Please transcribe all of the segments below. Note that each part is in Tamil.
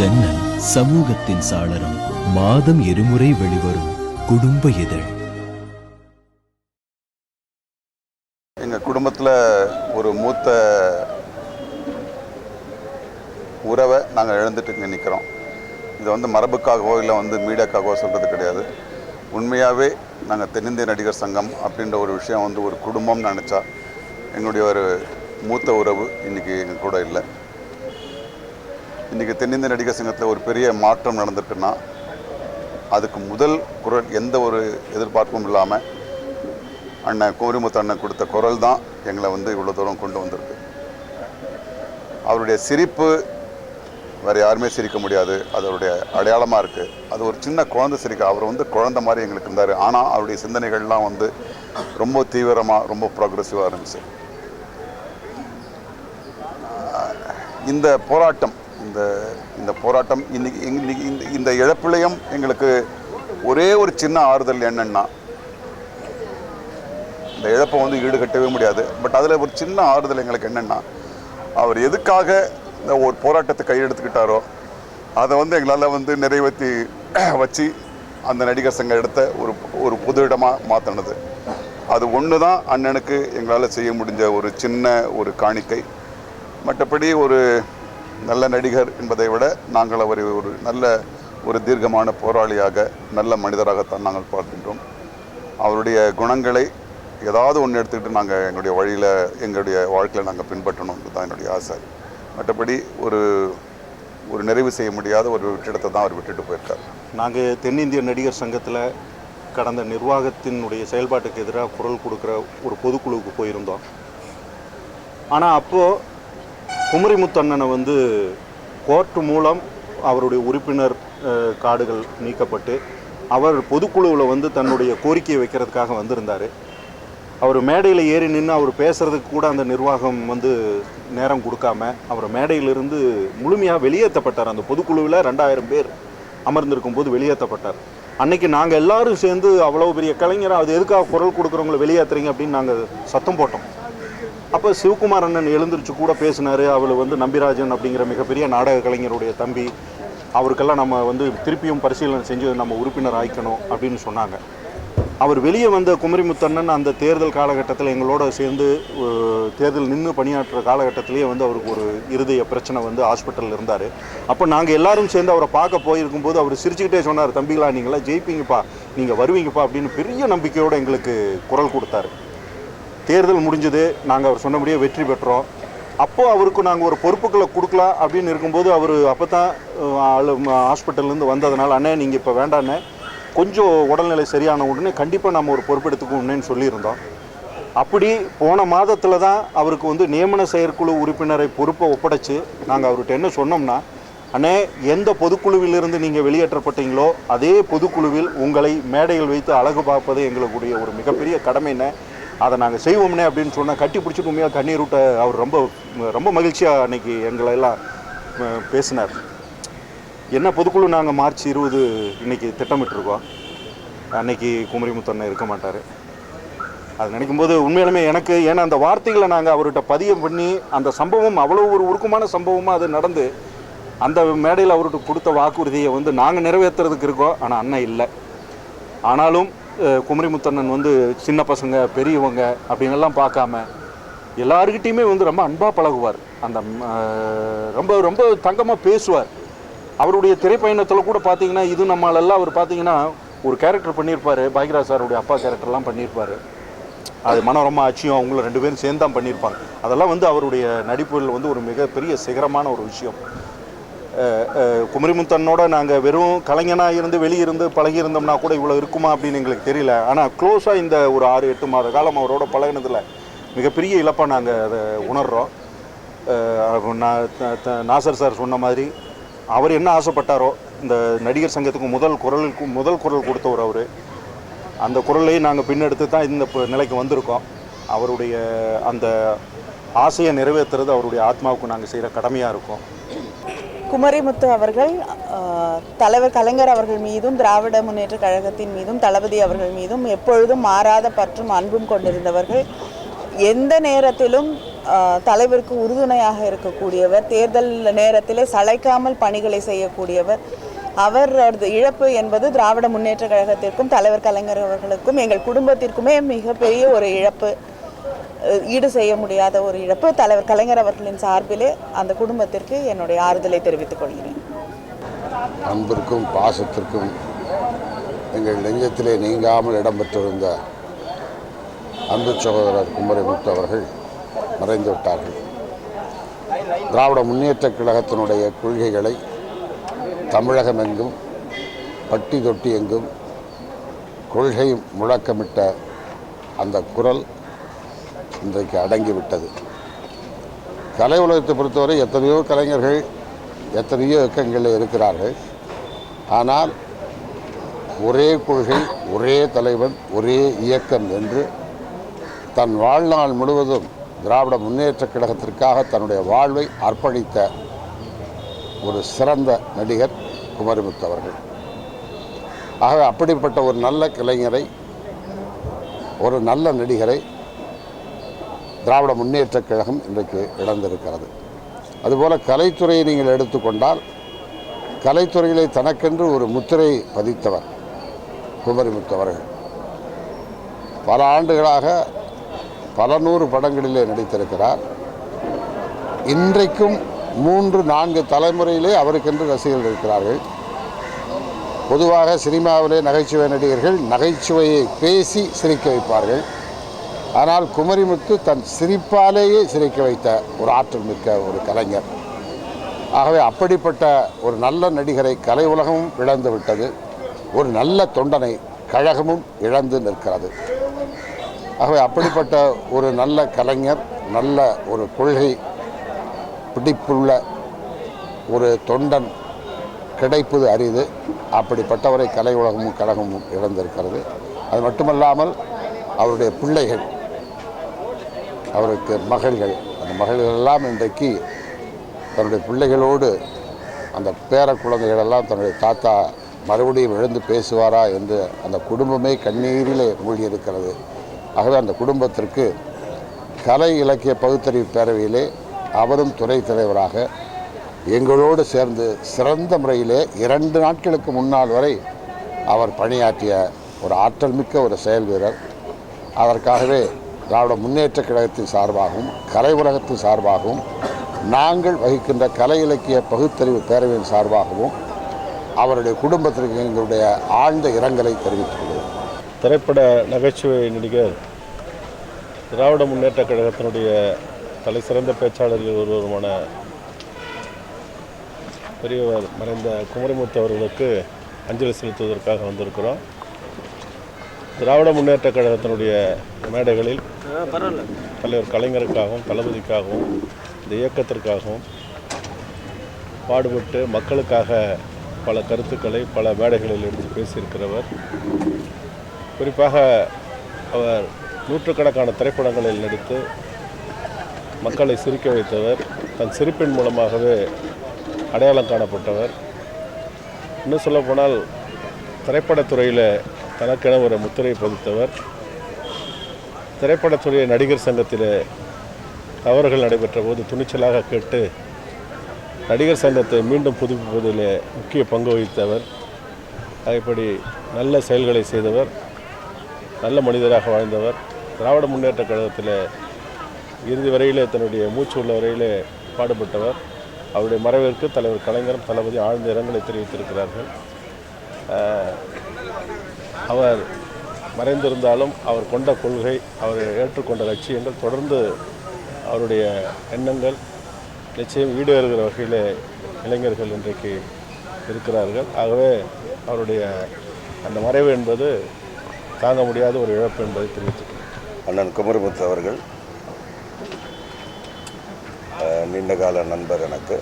ஜன்னல் சமூகத்தின் சாளரம். மாதம் இருமுறை வெளிவரும் குடும்ப இதழ். எங்கள் குடும்பத்தில் ஒரு மூத்த உறவை நாங்கள் இழந்துட்டு இங்கே நிற்கிறோம். இதை மரபுக்காகவோ இல்லை மீடியாக்காகவோ சொல்கிறது கிடையாது. உண்மையாகவே நாங்கள் தென்னிந்திய நடிகர் சங்கம் அப்படின்ற ஒரு விஷயம் ஒரு குடும்பம்னு நினச்சா எங்களுடைய ஒரு மூத்த உறவு இன்றைக்கி எங்கள் கூட இல்லை. இன்றைக்கி தென்னிந்திய நடிகர் சங்கத்தில் ஒரு பெரிய மாற்றம் நடந்திருக்குன்னா அதுக்கு முதல் குரல் எந்த ஒரு எதிர்பார்ப்பும் இல்லாமல் அண்ணன் குமரிமுத்து அண்ணன் கொடுத்த குரல் தான் எங்களை இவ்வளோ தூரம் கொண்டு வந்திருக்கு. அவருடைய சிரிப்பு வேறு யாருமே சிரிக்க முடியாது. அது அவருடைய அடையாளமாக இருக்குது. அது ஒரு சின்ன குழந்தை சிரிக்க. அவர் குழந்தை மாதிரி எங்களுக்கு இருந்தார். ஆனால் அவருடைய சிந்தனைகள்லாம் ரொம்ப தீவிரமாக ரொம்ப ப்ரோக்ரெசிவாக இருந்துச்சு. இந்த போராட்டம் இந்த போராட்டம் இன்னைக்கு இந்த இழப்பிலையும் எங்களுக்கு ஒரே ஒரு சின்ன ஆறுதல் என்னன்னா, இந்த இழப்பை ஈடுகட்டவே முடியாது. பட் அதில் ஒரு சின்ன ஆறுதல் எங்களுக்கு என்னென்னா, அவர் எதுக்காக இந்த ஒரு போராட்டத்தை கையெடுத்துக்கிட்டாரோ அதை எங்களால் நிறைவேற்றி வச்சு அந்த நடிகர் சங்கம் எடுத்த ஒரு பொது இடமாக மாற்றினது. அது ஒன்று தான் அண்ணனுக்கு எங்களால் செய்ய முடிஞ்ச ஒரு சின்ன ஒரு காணிக்கை. மற்றபடி ஒரு நல்ல நடிகர் என்பதை விட நாங்கள் அவரை ஒரு நல்ல ஒரு தீர்க்கமான போராளியாக நல்ல மனிதராகத்தான் நாங்கள் பார்க்கின்றோம். அவருடைய குணங்களை ஏதாவது ஒன்று எடுத்துக்கிட்டு நாங்கள் எங்களுடைய வழியில் எங்களுடைய வாழ்க்கையில் நாங்கள் பின்பற்றணும்னு தான் என்னுடைய ஆசை. மற்றபடி ஒரு நிறைவு செய்ய முடியாத ஒரு வெற்றிடத்தை தான் அவர் விட்டுட்டு போயிருக்கார். நாங்கள் தென்னிந்திய நடிகர் சங்கத்தில் கடந்த நிர்வாகத்தினுடைய செயல்பாட்டுக்கு எதிராக குரல் கொடுக்குற ஒரு பொதுக்குழுவுக்கு போயிருந்தோம். ஆனால் அப்போது குமரிமுத்து அண்ணனை கோர்ட்டு மூலம் அவருடைய உறுப்பினர் கார்டுகள் நீக்கப்பட்டு அவர் பொதுக்குழுவில் தன்னுடைய கோரிக்கையை வைக்கிறதுக்காக வந்திருந்தார். அவர் மேடையில் ஏறி நின்று அவர் பேசுகிறதுக்கு கூட அந்த நிர்வாகம் நேரம் கொடுக்காம அவர் மேடையிலிருந்து முழுமையாக வெளியேற்றப்பட்டார். அந்த பொதுக்குழுவில் 2000 பேர் அமர்ந்திருக்கும் போது வெளியேற்றப்பட்டார். அன்றைக்கி நாங்கள் எல்லோரும் சேர்ந்து அவ்வளோ பெரிய கலைஞராக அது எதுக்காக குரல் கொடுக்குறவங்களை வெளியேற்றுறீங்க அப்படின்னு நாங்கள் சத்தம் போட்டோம். அப்போ சிவகுமார் அண்ணன் எழுந்திரிச்சு கூட பேசினார். அவர் நம்பிராஜன் அப்படிங்கிற மிகப்பெரிய நாடக கலைஞருடைய தம்பி, அவருக்கெல்லாம் நம்ம திருப்பியும் பரிசீலனை செஞ்சு நம்ம உறுப்பினர் ஆயிக்கணும் அப்படின்னு சொன்னாங்க. அவர் வெளியே வந்த குமரிமுத்து அண்ணன் அந்த தேர்தல் காலகட்டத்தில் எங்களோட சேர்ந்து தேர்தல் நின்று பணியாற்றுற காலகட்டத்திலேயே அவருக்கு ஒரு இருதய பிரச்சனை ஹாஸ்பிட்டலில் இருந்தார். அப்போ நாங்கள் எல்லாரும் சேர்ந்து அவரை பார்க்க போயிருக்கும்போது அவர் சிரிச்சுக்கிட்டே சொன்னார், தம்பிகளா நீங்களாம் ஜெயிப்பீங்கப்பா, நீங்கள் வருவீங்கப்பா அப்படின்னு பெரிய நம்பிக்கையோடு எங்களுக்கு குரல் கொடுத்தாரு. தேர்தல் முடிஞ்சது, நாங்கள் அவர் சொன்னபடியே வெற்றி பெற்றோம். அப்போது அவருக்கு நாங்கள் ஒரு பொறுப்புகளை கொடுக்கலாம் அப்படின்னு இருக்கும்போது அவர் அப்போ தான் ஹாஸ்பிட்டல்லேருந்து வந்ததுனால, அண்ணே நீங்கள் இப்போ வேண்டாண்ணே, கொஞ்சம் உடல்நிலை சரியான உடனே கண்டிப்பாக நம்ம ஒரு பொறுப்பெடுத்துக்கணும்னு சொல்லியிருந்தோம். அப்படி போன மாதத்தில் தான் அவருக்கு நியமன செயற்குழு உறுப்பினரை பொறுப்பை ஒப்படைச்சு நாங்கள் அவர்கிட்ட என்ன சொன்னோம்னா, அண்ணே எந்த பொதுக்குழுவிலிருந்து நீங்கள் வெளியேற்றப்பட்டீங்களோ அதே பொதுக்குழுவில் உங்களை மேடையில் வைத்து அழகு பார்ப்பது எங்களுடைய ஒரு மிகப்பெரிய கடமைன்னு, அதை நாங்கள் செய்வோம்னே அப்படின்னு சொன்னால் கட்டி பிடிச்சிட்டு உண்மையாக கண்ணீர் விட்ட அவர் ரொம்ப ரொம்ப மகிழ்ச்சியாக அன்றைக்கி எங்களெல்லாம் பேசினார். என்ன பொதுக்குழு நாங்கள் மார்ச் 20 இன்றைக்கி திட்டமிட்டிருக்கோம். அன்றைக்கி குமரிமுத்து அண்ணன் இருக்க மாட்டார். அது நினைக்கும்போது உண்மையிலுமே எனக்கு, ஏன்னா அந்த வார்த்தைகளை நாங்கள் அவர்கிட்ட பதியம் பண்ணி அந்த சம்பவம் அவ்வளோ ஒரு உருக்கமான சம்பவமாக அது நடந்து அந்த மேடையில் அவர்கிட்ட கொடுத்த வாக்குறுதியை நாங்கள் நிறைவேற்றுறதுக்கு இருக்கோம். ஆனால் அண்ணன் இல்லை. ஆனாலும் குமரிமுத்து அண்ணன் சின்ன பசங்க பெரியவங்க அப்படின்னெல்லாம் பார்க்காம எல்லாருக்கிட்டையுமே ரொம்ப அன்பாக பழகுவார். அந்த ரொம்ப ரொம்ப தங்கமாக பேசுவார். அவருடைய திரைப்பயணத்தில் கூட பார்த்தீங்கன்னா, இது நம்மளெல்லாம் அவர் பார்த்தீங்கன்னா ஒரு கேரக்டர் பண்ணியிருப்பார். பாக்யராஜ் சாருடைய அப்பா கேரக்டர்லாம் பண்ணியிருப்பார். அது மனோரமா ஆட்சியும் அவங்களும் 2 பேரும் சேர்ந்து தான் பண்ணியிருப்பாங்க. அதெல்லாம் அவருடைய நடிப்புகளில் ஒரு மிகப்பெரிய சிகரமான ஒரு விஷயம். குமரிமுத்து அண்ணனோட நாங்கள் வெறும் கலைஞனாக இருந்து வெளியிருந்து பழகியிருந்தோம்னா கூட இவ்வளோ இருக்குமா அப்படின்னு எங்களுக்கு தெரியல. ஆனால் க்ளோஸாக இந்த ஒரு 6-8 மாத காலம் அவரோட பழகினதில் மிகப்பெரிய இழப்பாக நாங்கள் அதை உணர்கிறோம். நாசர் சார் சொன்ன மாதிரி அவர் என்ன ஆசைப்பட்டாரோ, இந்த நடிகர் சங்கத்துக்கு முதல் குரல் கொடுத்தவர் அவர். அந்த குரலை நாங்கள் பின்னெடுத்து தான் இந்த நிலைக்கு வந்திருக்கோம். அவருடைய அந்த ஆசையை நிறைவேற்றுறது அவருடைய ஆத்மாவுக்கு நாங்கள் செய்கிற கடமையாக இருக்கும். குமரிமுத்து அவர்கள் தலைவர் கலைஞர் அவர்கள் மீதும் திராவிட முன்னேற்ற கழகத்தின் மீதும் தளபதி அவர்கள் மீதும் எப்பொழுதும் மாறாத பற்றும் அன்பும் கொண்டிருந்தவர்கள். எந்த நேரத்திலும் தலைவருக்கு உறுதுணையாக இருக்கக்கூடியவர், தேர்தல் நேரத்திலே சளைக்காமல் பணிகளை செய்யக்கூடியவர். அவரது இழப்பு என்பது திராவிட முன்னேற்ற கழகத்திற்கும் தலைவர் கலைஞர் அவர்களுக்கும் எங்கள் குடும்பத்திற்குமே மிகப்பெரிய ஒரு இழப்பு, ஈடு செய்ய முடியாத ஒரு இழப்பு. தலைவர் கலைஞர் அவர்களின் சார்பிலே அந்த குடும்பத்திற்கு என்னுடைய ஆறுதலை தெரிவித்துக் கொள்கிறேன். அன்பிற்கும் பாசத்திற்கும் எங்கள் நெஞ்சத்திலே நீங்காமல் இடம்பெற்றிருந்த அன்பு சகோதரர் குமரிமுத்து அவர்கள் மறைந்து விட்டார்கள். திராவிட முன்னேற்ற கழகத்தினுடைய கொள்கைகளை தமிழகம் எங்கும் பட்டி தொட்டி எங்கும் கொள்கை முழக்கமிட்ட அந்த குரல் இன்றைக்கு அடங்கிவிட்டது. கலை உலகத்தை பொறுத்தவரை எத்தனையோ கலைஞர்கள் எத்தனையோ இயக்கங்களில் இருக்கிறார்கள். ஆனால் ஒரே கொள்கை, ஒரே தலைவன், ஒரே இயக்கம் என்று தன் வாழ்நாள் முழுவதும் திராவிட முன்னேற்ற கழகத்திற்காக தன்னுடைய வாழ்வை அர்ப்பணித்த ஒரு சிறந்த நடிகர் குமரிமுத்து அவர்கள். ஆகவே அப்படிப்பட்ட ஒரு நல்ல கலைஞரை, ஒரு நல்ல நடிகரை திராவிட முன்னேற்ற கழகம் இன்றைக்கு இழந்திருக்கிறது. அதுபோல் கலைத்துறையை நீங்கள் எடுத்துக்கொண்டால் கலைத்துறையிலே தனக்கென்று ஒரு முத்திரை பதித்தவர் குமரிமுத்து அவர்கள். பல ஆண்டுகளாக பல நூறு படங்களிலே நடித்திருக்கிறார். இன்றைக்கும் 3-4 தலைமுறையிலே அவருக்கென்று ரசிகர்கள் இருக்கிறார்கள். பொதுவாக சினிமாவிலே நகைச்சுவை நடிகர்கள் நகைச்சுவையை பேசி சிரிக்க வைப்பார்கள். ஆனால் குமரிமுத்து தன் சிரிப்பாலேயே சிரிக்க வைத்த ஒரு ஆற்றல் மிக்க ஒரு கலைஞர். ஆகவே அப்படிப்பட்ட ஒரு நல்ல நடிகரை கலை உலகமும் இழந்து விட்டது. ஒரு நல்ல தொண்டனை கழகமும் இழந்து நிற்கிறது. ஆகவே அப்படிப்பட்ட ஒரு நல்ல கலைஞர், நல்ல ஒரு கொள்கை பிடிப்புள்ள ஒரு தொண்டன் கிடைப்பது அரிது. அப்படிப்பட்டவரை கலை உலகமும் கழகமும் இழந்திருக்கிறது. அது மட்டுமல்லாமல் அவருடைய பிள்ளைகள், அவருக்கு மகள்கள், அந்த மகள்களெல்லாம் இன்றைக்கு தன்னுடைய பிள்ளைகளோடு அந்த பேர குழந்தைகளெல்லாம் தன்னுடைய தாத்தா மறுபடியும் எழுந்து பேசுவாரா என்று அந்த குடும்பமே கண்ணீரிலே மூழ்கியிருக்கிறது. ஆகவே அந்த குடும்பத்திற்கு கலை இலக்கிய பகுத்தறிவு பேரவையிலே அவரும் துறை தலைவராக எங்களோடு சேர்ந்து சிறந்த முறையிலே 2 நாட்களுக்கு முன்னால் வரை அவர் பணியாற்றிய ஒரு ஆற்றல் மிக்க ஒரு செயல் வீரர். அதற்காகவே திராவிட முன்னேற்ற கழகத்தின் சார்பாகவும் கலை உலகத்தின் சார்பாகவும் நாங்கள் வகிக்கின்ற கலை இலக்கிய பகுத்தறிவு பேரவையின் சார்பாகவும் அவருடைய குடும்பத்திற்கு எங்களுடைய ஆழ்ந்த இரங்கலை தெரிவித்துக் கொள்கிறோம். திரைப்பட நகைச்சுவை நடிகர், திராவிட முன்னேற்ற கழகத்தினுடைய தலை சிறந்த பேச்சாளர்கள் ஒருவருமான பெரியவர் மறைந்த குமரிமுத்து அவர்களுக்கு அஞ்சலி செலுத்துவதற்காக வந்திருக்கிறோம். திராவிட முன்னேற்ற கழகத்தினுடைய மேடைகளில் தலைவர் கலைஞருக்காகவும் தளபதிக்காகவும் இந்த இயக்கத்திற்காகவும் பாடுபட்டு மக்களுக்காக பல கருத்துக்களை பல மேடைகளில் எடுத்து பேசியிருக்கிறவர். குறிப்பாக அவர் நூற்றுக்கணக்கான திரைப்படங்களில் நடித்து மக்களை சிரிக்க வைத்தவர். தன் சிரிப்பின் மூலமாகவே அடையாளம் காணப்பட்டவர். இன்னும் சொல்லப்போனால் திரைப்படத்துறையில் தனக்கென ஒரு முத்திரை பதித்தவர். திரைப்படத்துறை நடிகர் சங்கத்தில் தவறுகள் நடைபெற்ற போது துணிச்சலாக கேட்டு நடிகர் சங்கத்தை மீண்டும் புதுப்பிப்பதில் முக்கிய பங்கு வகித்தவர். இப்படி நல்ல செயல்களை செய்தவர், நல்ல மனிதராக வாழ்ந்தவர். திராவிட முன்னேற்ற கழகத்தில் இறுதி வரையிலே தன்னுடைய மூச்சு உள்ள வரையிலே பாடுபட்டவர். அவருடைய மறைவிற்கு தலைவர் கலைஞரும் தளபதி ஆழ்ந்த இரங்கலை தெரிவித்திருக்கிறார்கள். அவர் மறைந்திருந்தாலும் அவர் கொண்ட கொள்கை, அவர் ஏற்றுக்கொண்ட லட்சியங்கள் தொடர்ந்து அவருடைய எண்ணங்கள் நிச்சயம் ஈடேறுகிற வகையில் இளைஞர்கள் இன்றைக்கு இருக்கிறார்கள். ஆகவே அவருடைய அந்த மறைவு என்பது தாங்க முடியாத ஒரு இழப்பு என்பதை தெரிவித்துக்கிறேன். அண்ணன் குமரிமுத்து அவர்கள் நீண்டகால நண்பர். எனக்கு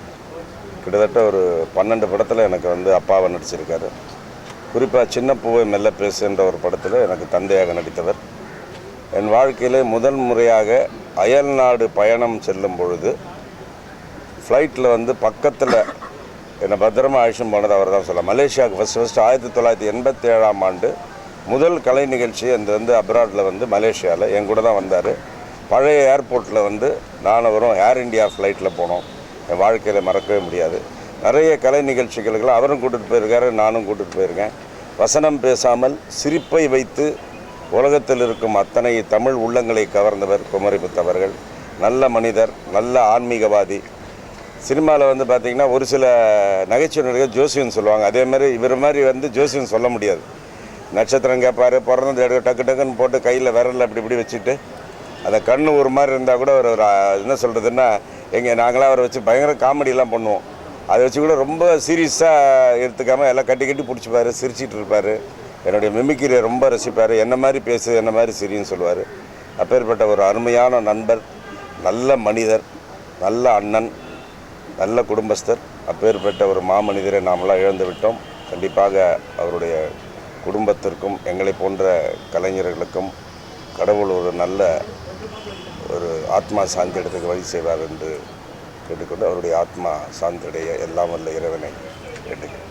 கிட்டத்தட்ட ஒரு 12 படத்தில் எனக்கு அப்பாவை நடிச்சிருக்காரு. குறிப்பாக சின்ன பூவை மெல்ல பேசுகின்ற ஒரு படத்தில் எனக்கு தந்தையாக நடித்தவர். என் வாழ்க்கையில் முதல் முறையாக அயல் நாடு பயணம் செல்லும் பொழுது ஃப்ளைட்டில் பக்கத்தில் என்னை பத்திரமா அழைச்சும் போனது அவர் தான் சொல்லலாம். மலேசியாவுக்கு ஃபஸ்ட்டு 1987 ஆண்டு முதல் கலை நிகழ்ச்சி அந்த அப்ராடில் மலேசியாவில் என் கூட தான் வந்தார். பழைய ஏர்போர்ட்டில் வந்து நானும் வரும் ஏர் இந்தியா ஃப்ளைட்டில் போனோம். என் வாழ்க்கையில் மறக்கவே முடியாது. நிறைய கலை நிகழ்ச்சிகளுக்கெல்லாம் அவரும் கூட்டிகிட்டு போயிருக்காரு, நானும் கூட்டிகிட்டு போயிருக்கேன். வசனம் பேசாமல் சிரிப்பை வைத்து உலகத்தில் இருக்கும் அத்தனை தமிழ் உள்ளங்களை கவர்ந்தவர் குமரிமுத்து அவர்கள். நல்ல மனிதர், நல்ல ஆன்மீகவாதி. சினிமாவில் வந்து பார்த்திங்கன்னா ஒரு சில நகைச்சுவை நடிகர் ஜோசியன் சொல்லுவாங்க. அதே மாதிரி இவர் மாதிரி வந்து ஜோசியன் சொல்ல முடியாது. நட்சத்திரம் கேட்பார், பிறந்தது எடுக்க டக்கு டக்குன்னு போட்டு கையில் விரலில் அப்படி இப்படி வச்சுட்டு அந்த கண்ணு ஒரு மாதிரி இருந்தால் கூட ஒரு என்ன சொல்கிறதுன்னா நாங்களாம் அவரை வச்சு பயங்கர காமெடியெலாம் பண்ணுவோம். அதை வச்சு கூட ரொம்ப சீரியஸாக எடுத்துக்காமல் எல்லாம் கட்டி கட்டி பிடிச்சிப்பார், சிரிச்சிட்டு இருப்பார். என்னுடைய மிமிக்கிரியை ரொம்ப ரசிப்பார். என்ன மாதிரி பேசு, என்ன மாதிரி சிரின்னு சொல்லுவார். அப்பேற்பட்ட ஒரு அருமையான நண்பர், நல்ல மனிதர், நல்ல அண்ணன், நல்ல குடும்பஸ்தர். அப்பேற்பட்ட ஒரு மாமனிதரை நாமெல்லாம் இழந்து விட்டோம். கண்டிப்பாக அவருடைய குடும்பத்திற்கும் எங்களை போன்ற கலைஞர்களுக்கும் கடவுள் ஒரு நல்ல ஒரு ஆத்மா சாந்தி இடத்துக்கு வழி செய்வார் என்று கேட்டுக்கொண்டு அவருடைய ஆத்மா சாந்தியடைய எல்லாம் வல்ல இறைவனை கேட்டுக்கிறேன்.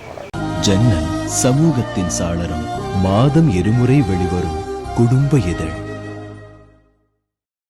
ஜன்னல் சமூகத்தின் சாளரம். மாதம் இருமுறை வெளிவரும் குடும்ப இதழ்.